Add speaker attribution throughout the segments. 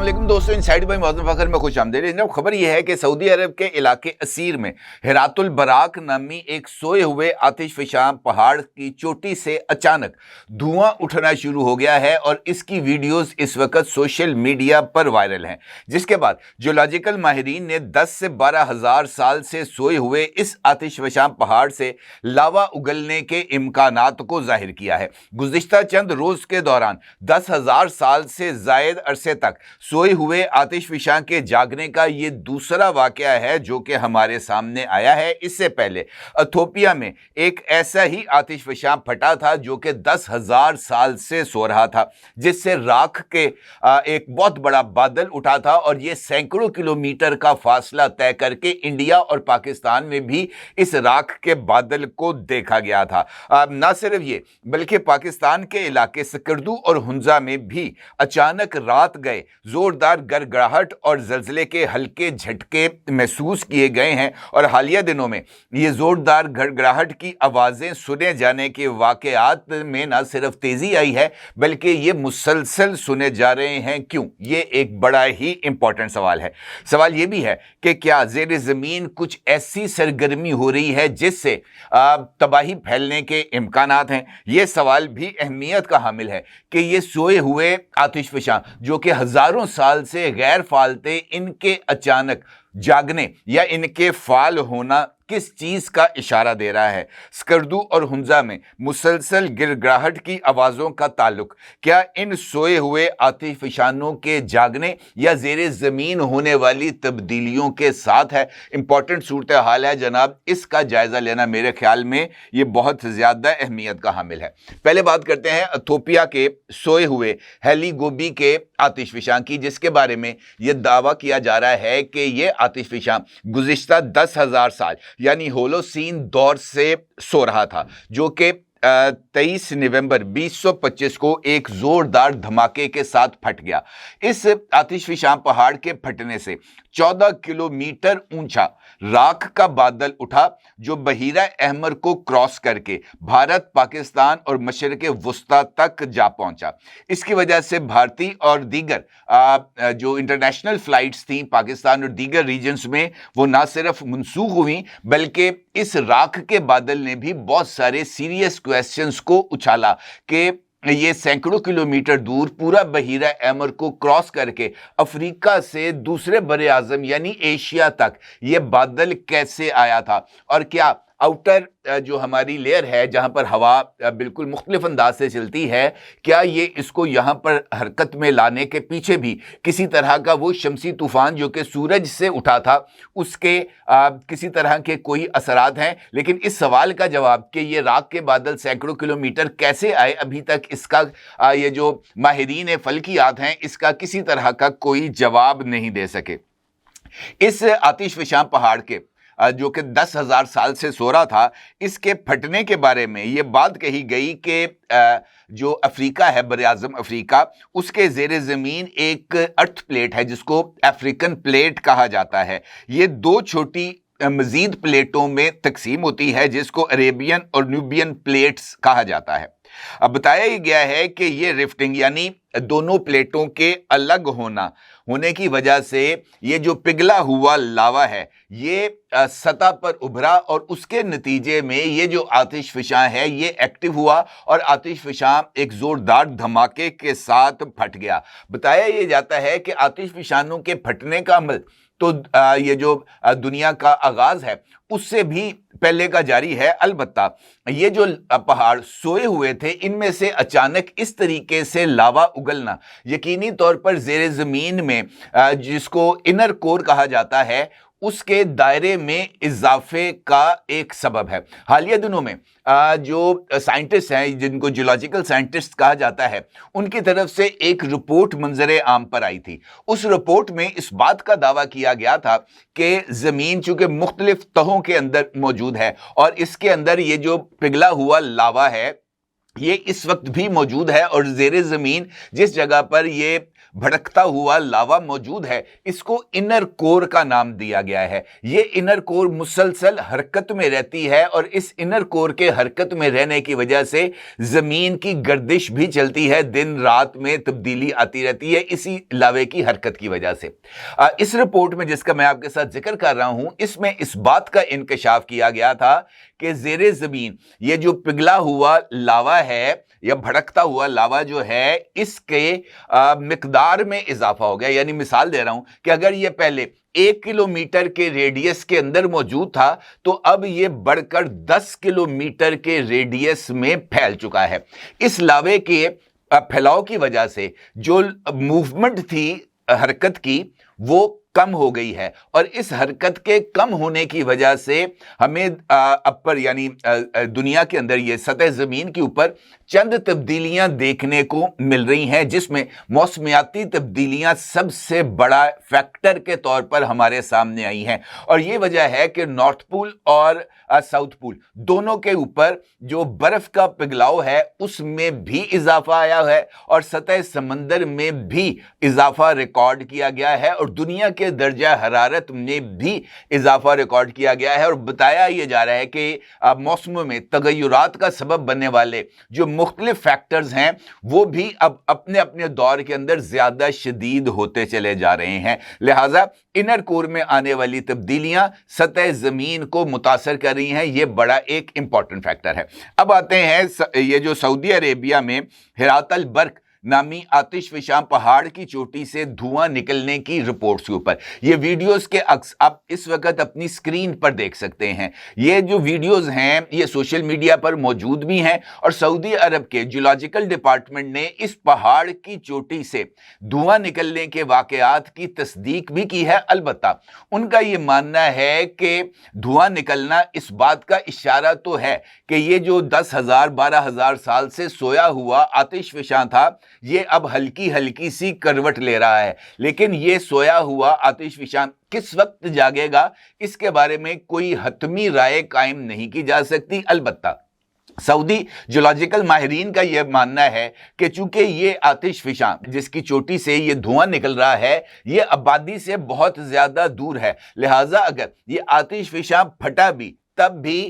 Speaker 1: अस्सलाम दोस्तों, inside bye मौज़ूम Fakhar में खुश आमदीद। खबर यह है कि सऊदी अरब के इलाके असीर में हिरातुल बराक नामी एक सोए हुए आतिशफ़शां पहाड़ की चोटी से अचानक धुआं उठना शुरू हो गया है और इसकी वीडियोस इस वक्त सोशल मीडिया पर वायरल हैं, जिसके बाद जियोलॉजिकल माहिरीन ने 10 से 12 हज़ार साल से सोए हुए इस आतिशफ़शां पहाड़ से लावा उगलने के इम्कानात को जाहिर किया है। गुज़िश्ता चंद रोज़ के दौरान 10,000 साल से ज़ायद अरसे तक सोए हुए आतिशफ़शां के जागने का ये दूसरा वाक़या है जो कि हमारे सामने आया है। इससे पहले इथियोपिया में एक ऐसा ही आतिशफ़शां फटा था जो कि 10,000 साल से सो रहा था, जिससे राख के एक बहुत बड़ा बादल उठा था और ये सैकड़ों किलोमीटर का फासला तय करके इंडिया और पाकिस्तान में भी इस राख के बादल को देखा गया था। ना सिर्फ ये बल्कि पाकिस्तान के इलाके स्कर्दू और हुंजा में भी अचानक रात गए जोरदार गड़गड़ाहट और ज़लज़ले के हल्के झटके महसूस किए गए हैं और हालिया दिनों में ये जोरदार गड़गड़ाहट की आवाज़ें सुने जाने के वाक़यात में ना सिर्फ तेज़ी आई है बल्कि ये मुसलसल सुने जा रहे हैं। क्यों? ये एक बड़ा ही इंपॉर्टेंट सवाल है। सवाल ये भी है कि क्या ज़ेर ज़मीन कुछ ऐसी सरगर्मी हो रही है जिससे तबाही फैलने के इम्कानात हैं? ये सवाल भी अहमियत का हामिल है कि ये सोए हुए आतिशफ़शां जो कि हज़ारों साल से गैर फाल थे, इनके अचानक जागने या इनके फाल होना किस चीज़ का इशारा दे रहा है? स्कर्दू और हुंजा में मुसलसल गिड़गिड़ाहट की आवाज़ों का ताल्लुक क्या इन सोए हुए आतिशफ़शानों के जागने या ज़ेरे ज़मीन होने वाली तब्दीलियों के साथ है? इंपॉर्टेंट सूरत हाल है जनाब, इसका जायज़ा लेना मेरे ख्याल में ये बहुत ज़्यादा अहमियत का हामिल है। पहले बात करते हैं इथियोपिया के सोए हुए हेलीगोबी के आतिशफ़शां की, जिसके बारे में ये दावा किया जा रहा है कि ये आतिशफ़शां गुज़िश्ता 10,000 साल यानी होलोसीन दौर से सो रहा था, जो कि 23 नवंबर 2025 को एक जोरदार धमाके के साथ फट गया। इस आतिशफ़शां पहाड़ के फटने से 14 किलोमीटर ऊंचा राख का बादल उठा जो बहीरा अहमर को क्रॉस करके भारत, पाकिस्तान और मशरिक़ वुस्ता तक जा पहुंचा। इसकी वजह से भारतीय और दीगर जो इंटरनेशनल फ़्लाइट्स थीं पाकिस्तान और दीगर रीजन्स में, वो ना सिर्फ मनसूख हुई बल्कि इस राख के बादल ने भी बहुत सारे सीरियस क्वेश्चंस को उछाला कि ये सैकड़ों किलोमीटर दूर पूरा बहीरा अहमर को क्रॉस करके अफ्रीका से दूसरे बड़े आज़म यानी एशिया तक ये बादल कैसे आया था, और क्या आउटर जो हमारी लेयर है जहां पर हवा बिल्कुल मुख्तलिफ अंदाज से चलती है, क्या ये इसको यहाँ पर हरकत में लाने के पीछे भी किसी तरह का वो शमसी तूफ़ान जो कि सूरज से उठा था उसके किसी तरह के कोई असरात हैं? लेकिन इस सवाल का जवाब कि ये राख के बादल सैकड़ों किलोमीटर कैसे आए, अभी तक इसका ये जो माहिरीन फ़ल्कियात हैं इसका किसी तरह का कोई जवाब नहीं दे सके। इस आतिशफ़शां पहाड़ के जो कि 10,000 साल से सो रहा था, इसके फटने के बारे में ये बात कही गई कि जो अफ्रीका है, बर आज़म अफ्रीका, उसके ज़ेरे ज़मीन एक अर्थ प्लेट है जिसको अफ्रीकन प्लेट कहा जाता है। ये दो छोटी मज़ीद प्लेटों में तकसीम होती है जिसको अरेबियन और न्यूबियन प्लेट्स कहा जाता है। अब बताया गया है कि ये रिफ्टिंग यानी दोनों प्लेटों के अलग होने की वजह से ये जो पिघला हुआ लावा है ये सतह पर उभरा और उसके नतीजे में ये जो आतिशफ़शां है ये एक्टिव हुआ और आतिशफ़शां एक ज़ोरदार धमाके के साथ फट गया। बताया ये जाता है कि आतिशफ़शानों के फटने का अमल तो ये जो दुनिया का आगाज़ है उससे भी पहले का जारी है। अलबत्ता ये जो पहाड़ सोए हुए थे इनमें से अचानक इस तरीके से लावा उगलना यकीनी तौर पर ज़ेरे ज़मीन में जिसको इनर कोर कहा जाता है उसके दायरे में इजाफे का एक सबब है। हालिया दिनों में जो साइंटिस्ट हैं जिनको जियोलॉजिकल साइंटिस्ट कहा जाता है उनकी तरफ से एक रिपोर्ट मंजरे आम पर आई थी। उस रिपोर्ट में इस बात का दावा किया गया था कि ज़मीन चूँकि मुख्तलिफ तहों के अंदर मौजूद है और इसके अंदर ये जो पिघला हुआ लावा है ये इस वक्त भी मौजूद है और ज़ेरे ज़मीन जिस जगह पर ये भड़कता हुआ लावा मौजूद है, इसको इनर कोर का नाम दिया गया है। ये इनर कोर मुसलसल हरकत में रहती है और इस इनर कोर के हरकत में रहने की वजह से जमीन की गर्दिश भी चलती है, दिन रात में तब्दीली आती रहती है इसी लावे की हरकत की वजह से। इस रिपोर्ट में जिसका मैं आपके साथ जिक्र कर रहा हूं, इसमें इस बात का इंकशाफ किया गया था कि ज़ेरे ज़मीन ये जो पिघला हुआ लावा है या भड़कता हुआ लावा जो है, इसके मिकदार में इजाफा हो गया। यानी मिसाल दे रहा हूं कि अगर ये पहले 1 किलोमीटर के रेडियस के अंदर मौजूद था तो अब ये बढ़कर 10 किलोमीटर के रेडियस में फैल चुका है। इस लावे के फैलाव की वजह से जो मूवमेंट थी हरकत की वो कम हो गई है और इस हरकत के कम होने की वजह से हमें अपर यानी दुनिया के अंदर ये सतह ज़मीन के ऊपर चंद तब्दीलियां देखने को मिल रही हैं, जिसमें मौसमियाती तब्दीलियां सबसे बड़ा फैक्टर के तौर पर हमारे सामने आई हैं। और ये वजह है कि नॉर्थ पोल और साउथ पोल दोनों के ऊपर जो बर्फ का पिघलाव है उसमें भी इजाफा आया है और सतह समंदर में भी इजाफा रिकॉर्ड किया गया है और दुनिया के दर्जा हरारत में भी इजाफा रिकॉर्ड किया गया है। और बताया यह जा रहा है कि मौसमों में तगय्युरात का सबब बनने वाले जो मुख्तलिफ फैक्टर्स हैं वो भी अब अपने अपने दौर के अंदर ज्यादा शदीद होते चले जा रहे हैं। लिहाजा इनर कोर में आने वाली तब्दीलियां सतह जमीन को मुतासर कर रही हैं, ये बड़ा एक इंपॉर्टेंट फैक्टर है। अब आते हैं ये जो सऊदी अरेबिया में हिरात अल बर्क नामी आतिशफशां पहाड़ की चोटी से धुआं निकलने की रिपोर्ट्स के ऊपर ये वीडियोस के अक्स आप इस वक्त अपनी स्क्रीन पर देख सकते हैं। ये जो वीडियोस हैं ये सोशल मीडिया पर मौजूद भी हैं और सऊदी अरब के जियोलॉजिकल डिपार्टमेंट ने इस पहाड़ की चोटी से धुआं निकलने के वाकयात की तस्दीक भी की है। अलबत्ता उनका ये मानना है कि धुआं निकलना इस बात का इशारा तो है कि ये जो 10,000 12,000 साल से सोया हुआ आतिशफशां था ये अब हल्की हल्की सी करवट ले रहा है, लेकिन ये सोया हुआ आतिशफशां किस वक्त जागेगा इसके बारे में कोई हतमी राय कायम नहीं की जा सकती। अलबत्ता सऊदी जियोलॉजिकल माहिरीन का यह मानना है कि चूंकि ये आतिशफशां जिसकी चोटी से ये धुआं निकल रहा है ये आबादी से बहुत ज्यादा दूर है, लिहाजा अगर ये आतिशफशां फटा भी तब भी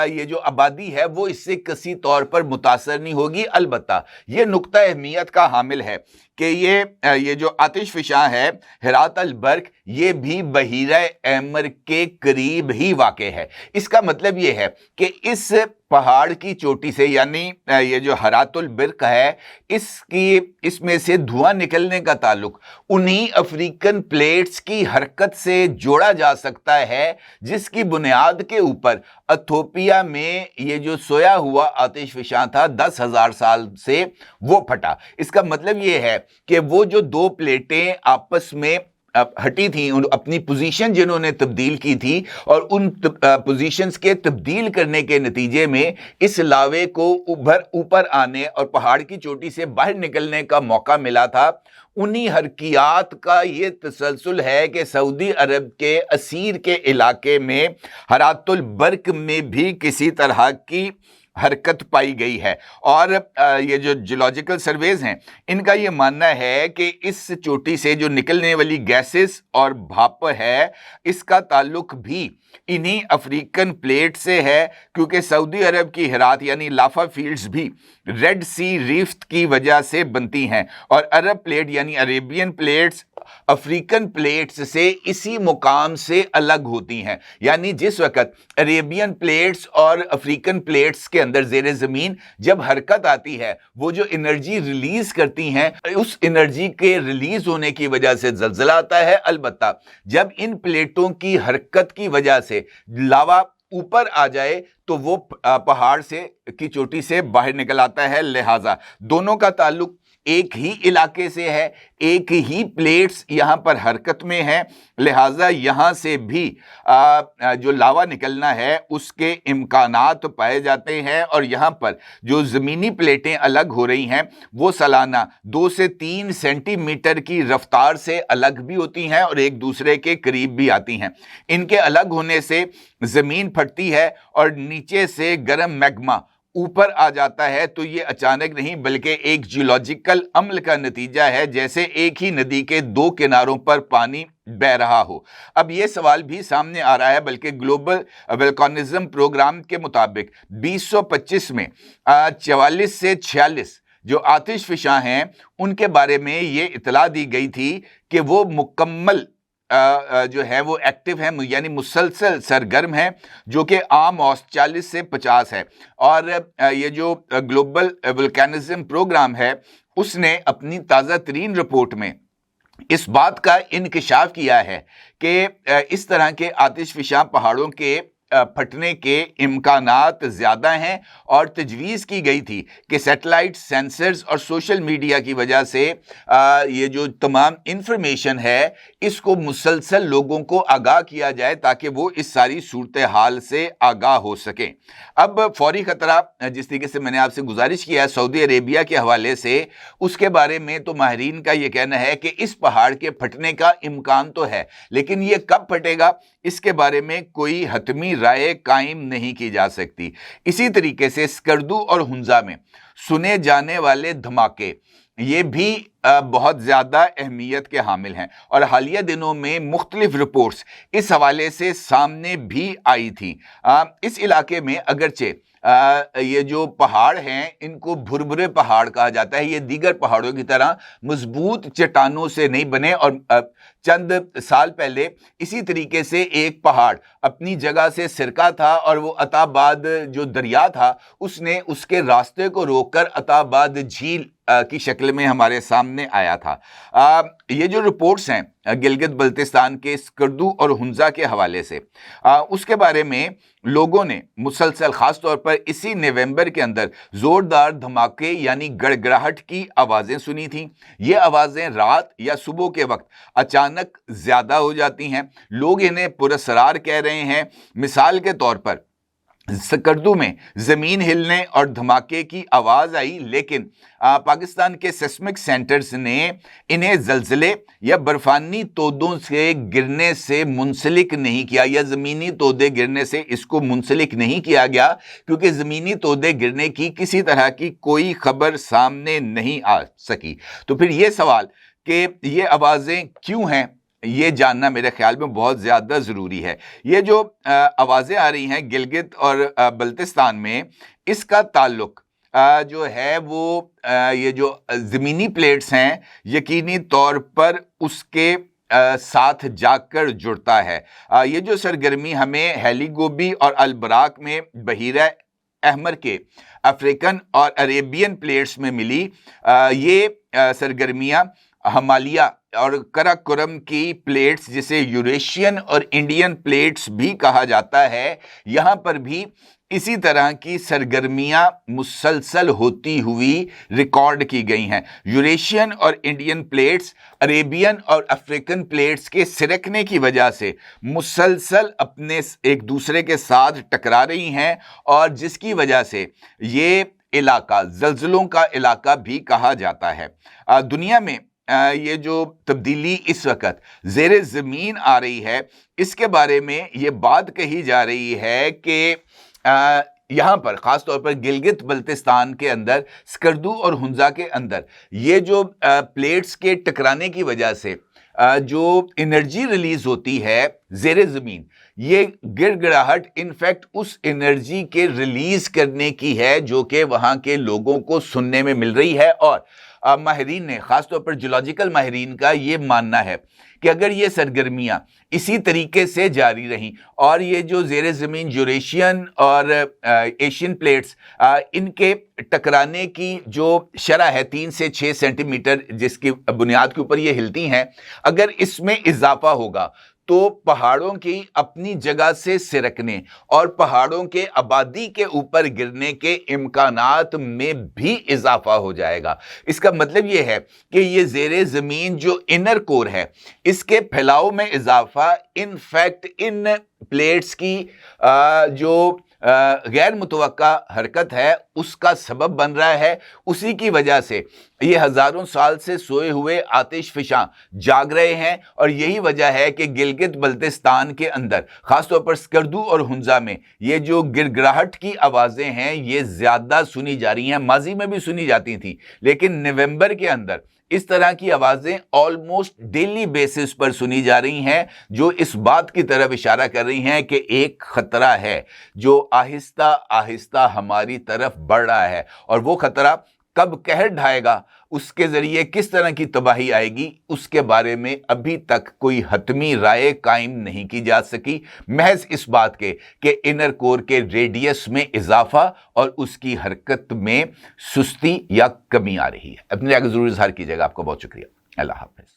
Speaker 1: ये जो आबादी है वो इससे किसी तौर पर मुतासर नहीं होगी। अलबत्ता ये नुक्ता अहमियत का हामिल है कि ये जो आतिशफशां है हिरात अल बर्क ये भी बहीरा अहमर के करीब ही वाक़े है। इसका मतलब ये है कि इस पहाड़ की चोटी से यानी ये जो हिरातुल बर्क है इसमें से धुआं निकलने का ताल्लुक उन्हीं अफ्रीकन प्लेट्स की हरकत से जोड़ा जा सकता है जिसकी बुनियाद के ऊपर इथोपिया में ये जो सोया हुआ आतिशफशां था 10,000 साल से वो फटा। इसका मतलब ये है कि वो जो दो प्लेटें आपस में हटी थी, अपनी पोजीशन जिन्होंने तब्दील की थी और उन पोजीशंस के तब्दील करने के नतीजे में इस लावे को ऊपर आने और पहाड़ की चोटी से बाहर निकलने का मौका मिला था। उन्हीं हरकियात का ये तसलसल है कि सऊदी अरब के असीर के इलाके में हिरातुल बर्क में भी किसी तरह की हरकत पाई गई है। और ये जो जियोलॉजिकल सर्वेज हैं इनका ये मानना है कि इस चोटी से जो निकलने वाली गैसेस और भाप है इसका ताल्लुक भी इन्हीं अफ्रीकन प्लेट से है, क्योंकि सऊदी अरब की हिरात यानी लाफा फील्ड्स भी रेड सी रीफ्ट की वजह से बनती हैं और अरब प्लेट यानी अरेबियन प्लेट्स अफ्रीकन प्लेट्स से इसी मुकाम से अलग होती हैं। यानी जिस वक्त अरेबियन प्लेट्स और अफ्रीकन प्लेट्स के अंदर ज़ेरे ज़मीन जब हरकत आती है वो जो एनर्जी रिलीज करती हैं उस एनर्जी के रिलीज होने की वजह से ज़लज़ला आता है। अलबत्ता जब इन प्लेटों की हरकत की वजह से लावा ऊपर आ जाए तो वो पहाड़ से की चोटी से बाहर निकल आता है। लिहाजा दोनों का ताल्लुक एक ही इलाके से है, एक ही प्लेट्स यहाँ पर हरकत में है, लिहाजा यहाँ से भी जो लावा निकलना है उसके इम्कानात पाए जाते हैं और यहाँ पर जो ज़मीनी प्लेटें अलग हो रही हैं वो सालाना 2 से 3 सेंटीमीटर की रफ्तार से अलग भी होती हैं और एक दूसरे के करीब भी आती हैं। इनके अलग होने से ज़मीन फटती है और नीचे से गर्म मैग्मा اوپر آ جاتا ہے تو یہ اچانک نہیں بلکہ ایک جیولوجیکل عمل کا نتیجہ ہے، جیسے ایک ہی ندی کے دو کناروں پر پانی بہ رہا ہو۔ اب یہ سوال بھی سامنے آ رہا ہے، بلکہ گلوبل وولکانزم پروگرام کے مطابق 2025 میں 44 سے 46 جو آتش فشاں ہیں ان کے بارے میں یہ اطلاع دی گئی تھی کہ وہ مکمل جو ہے وہ ایکٹیو ہیں، یعنی مسلسل سرگرم ہیں، جو کہ عام اوسط 40 سے 50 ہے۔ اور یہ جو گلوبل وولکانزم پروگرام ہے اس نے اپنی تازہ ترین رپورٹ میں اس بات کا انکشاف کیا ہے کہ اس طرح کے آتش فشاں پہاڑوں کے پھٹنے کے امکانات زیادہ ہیں، اور تجویز کی گئی تھی کہ سیٹلائٹ سینسرز اور سوشل میڈیا کی وجہ سے یہ جو تمام انفارمیشن ہے اس کو مسلسل لوگوں کو آگاہ کیا جائے تاکہ وہ اس ساری صورتحال سے آگاہ ہو سکیں۔ اب فوری خطرہ جس طریقے سے میں نے آپ سے گزارش کیا ہے سعودی عربیہ کے حوالے سے، اس کے بارے میں تو ماہرین کا یہ کہنا ہے کہ اس پہاڑ کے پھٹنے کا امکان تو ہے، لیکن یہ کب پھٹے گا اس کے بارے میں کوئی حتمی رائے قائم نہیں کی جا سکتی۔ اسی طریقے سے اسکردو اور ہنزا میں سنے جانے والے دھماکے یہ بھی بہت زیادہ اہمیت کے حامل ہیں، اور حالیہ دنوں میں مختلف رپورٹس اس حوالے سے سامنے بھی آئی تھیں۔ اس علاقے میں اگرچہ یہ جو پہاڑ ہیں ان کو بھربھرے پہاڑ کہا جاتا ہے، یہ دیگر پہاڑوں کی طرح مضبوط چٹانوں سے نہیں بنے، اور چند سال پہلے اسی طریقے سے ایک پہاڑ اپنی جگہ سے سرکا تھا، اور وہ عطا آباد جو دریا تھا اس نے اس کے راستے کو روک کر عطا آباد جھیل کی شکل میں ہمارے سامنے آیا تھا۔ یہ جو رپورٹس ہیں گلگت بلتستان کے اسکردو اور ہنزا کے حوالے سے، اس کے بارے میں لوگوں نے مسلسل خاص طور پر اسی نومبر کے اندر زوردار دھماکے یعنی گڑگڑاہٹ کی آوازیں سنی تھیں۔ یہ آوازیں رات یا صبح کے وقت اچانک زیادہ ہو جاتی ہیں، لوگ انہیں پراسرار کہہ رہے ہیں۔ مثال کے طور پر سکردو میں زمین ہلنے اور دھماکے کی آواز آئی، لیکن پاکستان کے سیسمک سینٹرز نے انہیں زلزلے یا برفانی تودوں سے گرنے سے منسلک نہیں کیا، یا زمینی تودے گرنے سے اس کو منسلک نہیں کیا گیا، کیونکہ زمینی تودے گرنے کی کسی طرح کی کوئی خبر سامنے نہیں آ سکی۔ تو پھر یہ سوال کہ یہ آوازیں کیوں ہیں، یہ جاننا میرے خیال میں بہت زیادہ ضروری ہے۔ یہ جو آوازیں آ رہی ہیں گلگت اور بلتستان میں، اس کا تعلق جو ہے وہ یہ جو زمینی پلیٹس ہیں یقینی طور پر اس کے ساتھ جا کر جڑتا ہے۔ یہ جو سرگرمی ہمیں ہیلی گوبی اور البراک میں بحیرہ احمر کے افریقن اور عریبین پلیٹس میں ملی، یہ سرگرمیاں ہمالیہ اور کراکورم کی پلیٹس جسے یوریشین اور انڈین پلیٹس بھی کہا جاتا ہے، یہاں پر بھی اسی طرح کی سرگرمیاں مسلسل ہوتی ہوئی ریکارڈ کی گئی ہیں۔ یوریشین اور انڈین پلیٹس عریبین اور افریقن پلیٹس کے سرکنے کی وجہ سے مسلسل اپنے ایک دوسرے کے ساتھ ٹکرا رہی ہیں، اور جس کی وجہ سے یہ علاقہ زلزلوں کا علاقہ بھی کہا جاتا ہے۔ دنیا میں یہ جو تبدیلی اس وقت زیر زمین آ رہی ہے، اس کے بارے میں یہ بات کہی جا رہی ہے کہ یہاں پر خاص طور پر گلگت بلتستان کے اندر، سکردو اور ہنزا کے اندر یہ جو پلیٹس کے ٹکرانے کی وجہ سے جو انرجی ریلیز ہوتی ہے زیر زمین، یہ گڑ گڑاہٹ انفیکٹ اس انرجی کے ریلیز کرنے کی ہے جو کہ وہاں کے لوگوں کو سننے میں مل رہی ہے۔ اور ماہرین نے خاص طور پر جیولوجیکل ماہرین کا یہ ماننا ہے کہ اگر یہ سرگرمیاں اسی طریقے سے جاری رہیں اور یہ جو زیر زمین یوریشین اور ایشین پلیٹس ان کے ٹکرانے کی جو شرح ہے 3 سے 6 سینٹی میٹر جس کی بنیاد کے اوپر یہ ہلتی ہیں، اگر اس میں اضافہ ہوگا تو پہاڑوں کی اپنی جگہ سے سرکنے اور پہاڑوں کے آبادی کے اوپر گرنے کے امکانات میں بھی اضافہ ہو جائے گا۔ اس کا مطلب یہ ہے کہ یہ زیر زمین جو انر کور ہے، اس کے پھیلاؤ میں اضافہ انفیکٹ ان پلیٹس کی جو गैर मुतवक्का हरकत है उसका सबब बन रहा है। उसी की वजह से ये हजारों साल से सोए हुए आतिश फिशां जाग रहे हैं और यही वजह है कि गिलगित बल्तिस्तान के अंदर खासतौर पर स्कर्दू और हुंजा में ये जो गिड़गिड़ाहट की आवाज़ें हैं ये ज़्यादा सुनी जा रही हैं। माजी में भी सुनी जाती थी, लेकिन नवंबर के अंदर इस तरह की आवाज़ें ऑलमोस्ट डेली बेसिस पर सुनी जा रही हैं, जो इस बात की तरफ इशारा कर रही हैं कि एक खतरा है जो आहिस्ता आहिस्ता हमारी तरफ बढ़ रहा है। और वो खतरा कब कहर ढाएगा, उसके ज़रिए किस तरह की तबाही आएगी, उसके बारे में अभी तक कोई हतमी राय कायम नहीं की जा सकी, महज इस बात के कि इनर कोर के रेडियस में इजाफा और उसकी हरकत में सुस्ती या कमी आ रही है। अपने आगे ज़रूर इजहार कीजिएगा। आपका बहुत शुक्रिया। अल्लाह हाफ़िज़।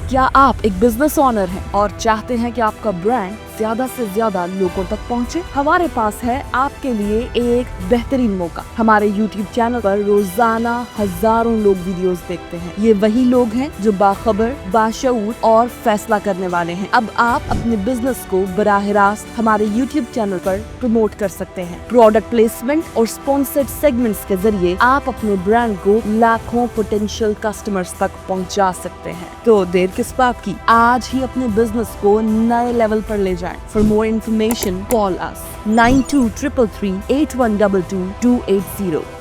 Speaker 2: क्या आप एक बिजनेस ओनर हैं और चाहते हैं कि आपका ब्रांड ज्यादा से ज्यादा लोगों तक पहुंचे? हमारे पास है आपके लिए एक बेहतरीन मौका। हमारे YouTube चैनल पर रोजाना हजारों लोग वीडियोस देखते हैं। ये वही लोग हैं जो बाखबर, बाशऊर और फैसला करने वाले हैं। अब आप अपने बिजनेस को बराह रास्त हमारे YouTube चैनल पर प्रमोट कर सकते हैं। प्रोडक्ट प्लेसमेंट और स्पॉन्सर्ड सेगमेंट्स के जरिए आप अपने ब्रांड को लाखों पोटेंशियल कस्टमर्स तक पहुंचा सकते हैं। तो देर किस बात की, आज ही अपने बिजनेस को नए लेवल पर ले जाएं। For more information, call us 9233 8122 280.